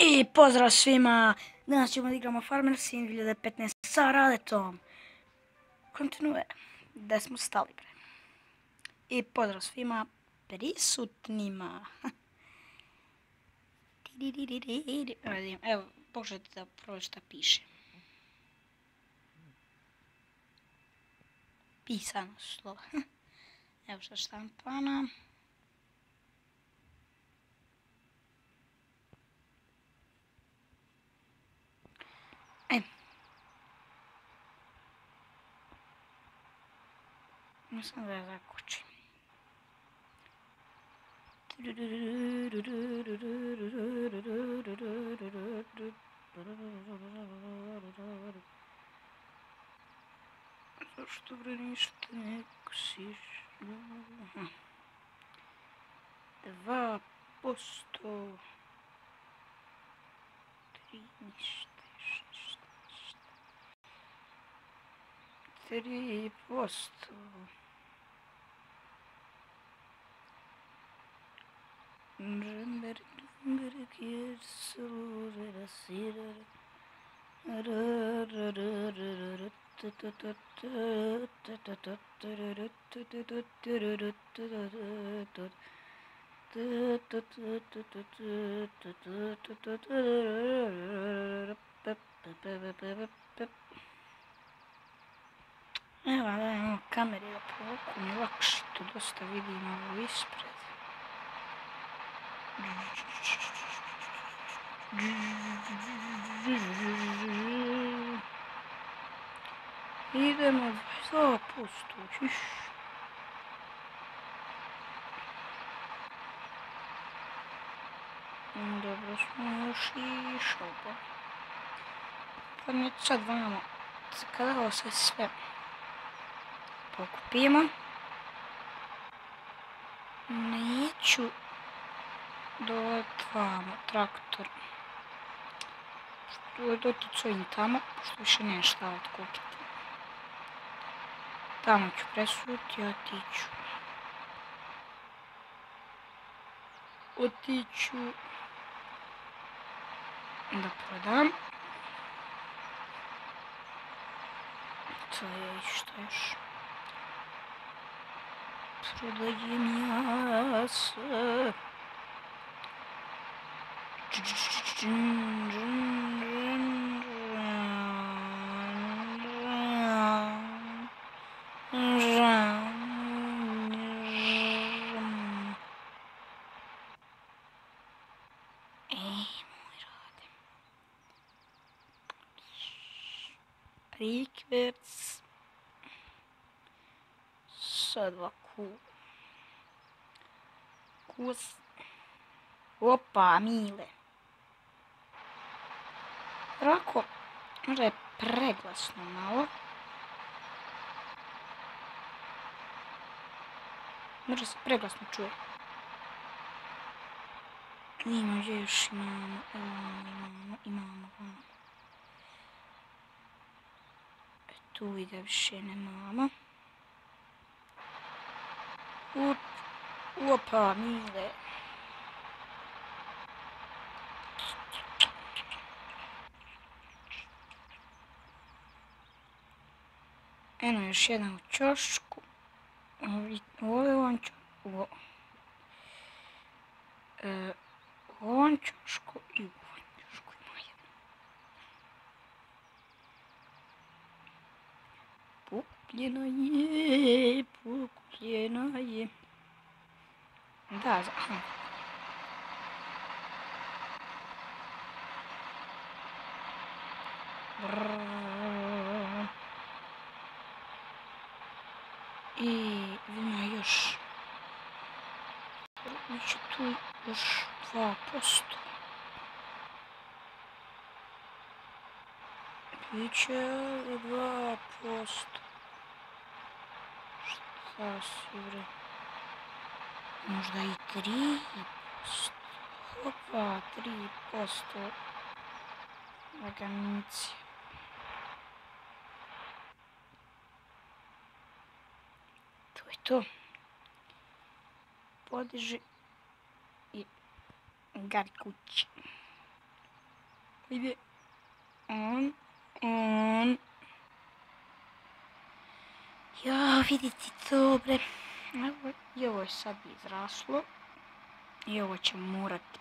I pozdrav svima, danas ćemo da igramo Farmer Sim 2015 sa Radetom. Kontinue, gdje smo stali bre. I pozdrav svima prisutnima. Evo, pokušajte da prođe šta piše. Pisano slovo. Evo šta štampana. Mislim da je zakući. Zašto bre ništa ne kusiš? 2%. 3 ništa. 3%. Evo da imamo kameri da povuku mi lakše, to dosta vidim ovo ispred. Idemo 22%, čiš. Dobro smo još i šopa. Pa mi sad vamo, kada ovo se sve pokupimo, neću doletvamo traktor. Doticojim tamo, pošto više nema šta otkupiti. Tamo ću presuti i otiću da prodam. To je što još. Prodajem ja se. Rikverc sa 2 kus. Opa, mile. Rako, možda je preglasno malo. Možda se preglasno čuje. Ima gdje još imamo. Tu ide više nemamo. Opa, mile. Eno još jedan u čošku. U ovom čošku i u ovom čošku ima jedan. Pokupljena je. Da, I ima još. Biće tu još 2%. Biće 2%. Šta si bre? Možda i 3%. Opa, 3%. Organicija. To je to. Podiži i gari kući. Ajde. On. Ja, vidite to, bre. Evo, i ovo je sad izraslo. I ovo ćemo morati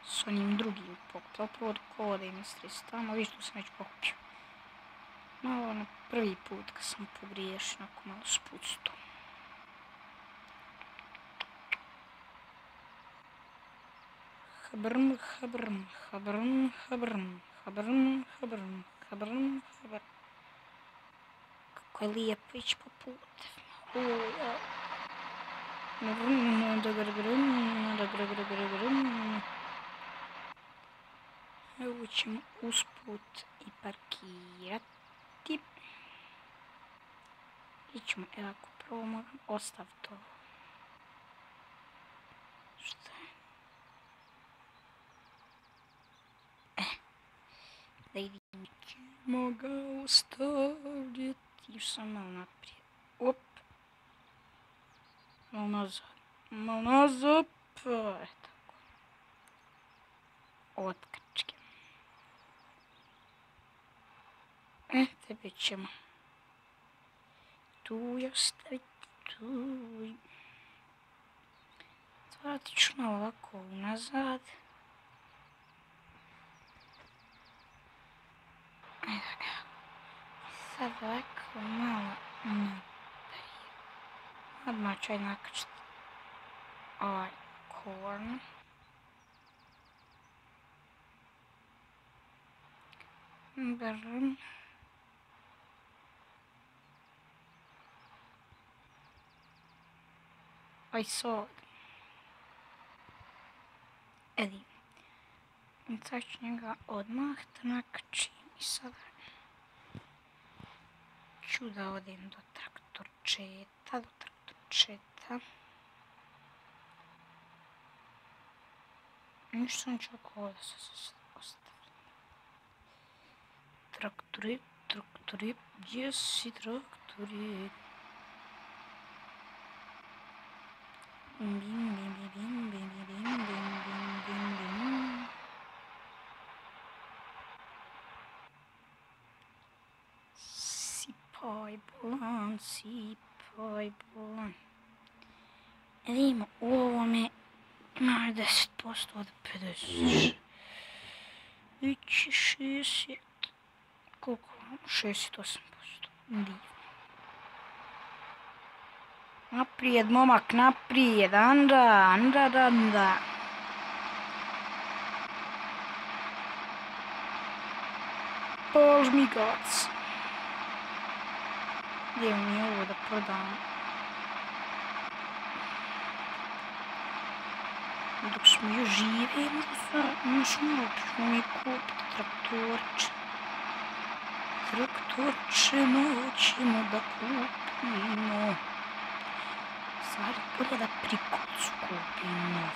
s onim drugim pokupiti. Ali prvo dok ovo da im istresi tamo, vidiš tu sam već pokupio. Malo na prvi put kad sam pogriješio, onako malo spusto. Habrm, habrm, habrm, habrm, habrm, habrm, habrm, habrm. Kako je lijepo ići po putu. Evo ćemo usput i parkirati. I ćemo, evo ako prvo moram ostaviti to. Šta je? Da idem, ćemo ga ostavljati. Još sam malo naprijed. Op. Malo nazad. Malo nazad. Pa, tako. Otkačke. Tebe ćemo tu i ostaviti tu. Vratit ću malo ovako unazad. Sad ovako malo naprijed. Odmah ću nakačiti ovaj korn. Brm. Aj sad. Edim. Sad ću njega odmah da nakačim i sada ću da odem do traktorčeta, Ništa sam čak ovdje se ostavljam. Traktori, gdje si traktori? Bim, bim, bim, bim, bim, bim, bim, bim, bim, bim. Sipaj bolan. Vidimo, u ovome ima 10% od 50. Ići 60. Koliko? 68%. Divno. Naprijed, momak, naprijed. Anda. Pol žmigac. Gdje mi je ovo da prodam? Dok smo još živi, možemo mi kupiti traktorče. Traktorče moćemo da kupimo. Stvari, bolje da prikolicu kupimo.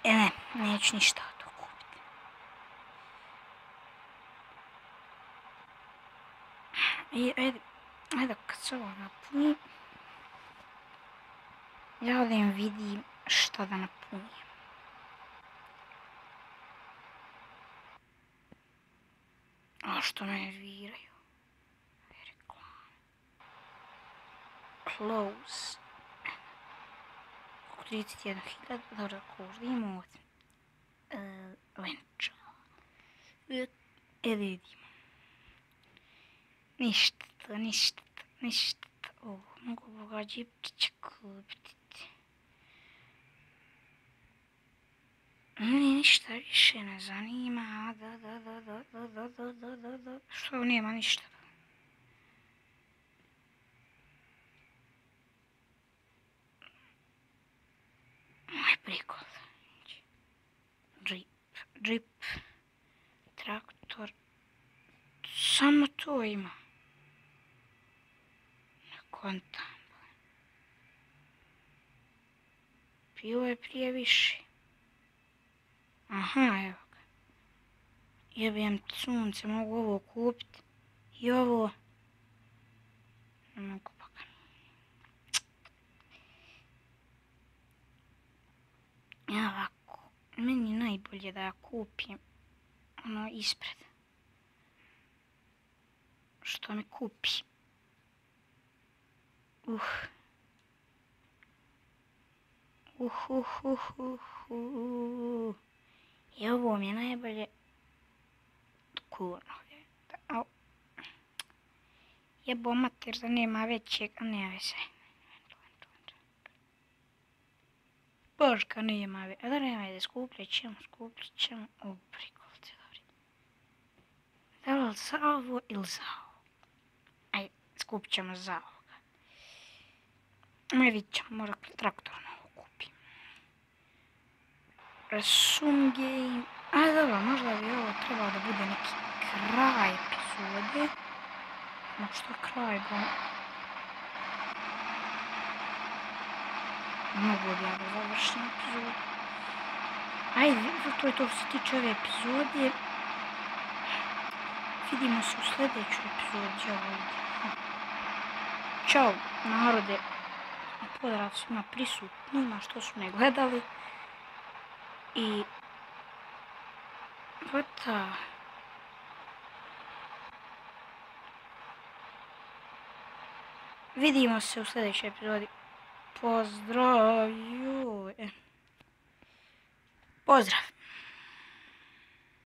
Ne, neću ništa to kupiti. Ajde, kad se ovo napuni, ja odem vidim šta da napunim. A što me nerviraju? Reklame. Close. 31.000, dobro, koždimo od venča. Vidimo. Ništa to. O, mogu boga džipčića kupiti. Ništa više ne zanima. Što nema ništa. Aj prikol. Džip. Traktor. Samo to ima. Ne kontam. Bilo je prije više. Aha, evo ga. Jebijem sunce, mogu ovo kupiti. I ovo. Ne mogu pa ga. Ovako. Meni najbolje da ja kupim ono ispred. Što mi kupi. I ovo mi je najbolje kurno. Jebo mater da nema većeg, a ne veze. Božka nema veze, a da nema veze, skupljat ćemo. O, prikolte, dobri. Da li za ovo ili za ovo? Aj, skupit ćemo za ovoga. Ne vidit ćemo, možda traktor novo kupim. Resume game. A dobro, možda bi ovo trebalo da bude neki kraj epizode. Ma što kraj, bo... Mogu bi ja da završim epizodu. Ajde, to je to što se tiče ove epizode. Vidimo se u sljedećoj epizodi. Ćao, narode. Pozdrav svima prisutnima što su me gledali. I... Vata... Vidimo se u sljedećoj epizodi. Pozdrav! Pozdrav!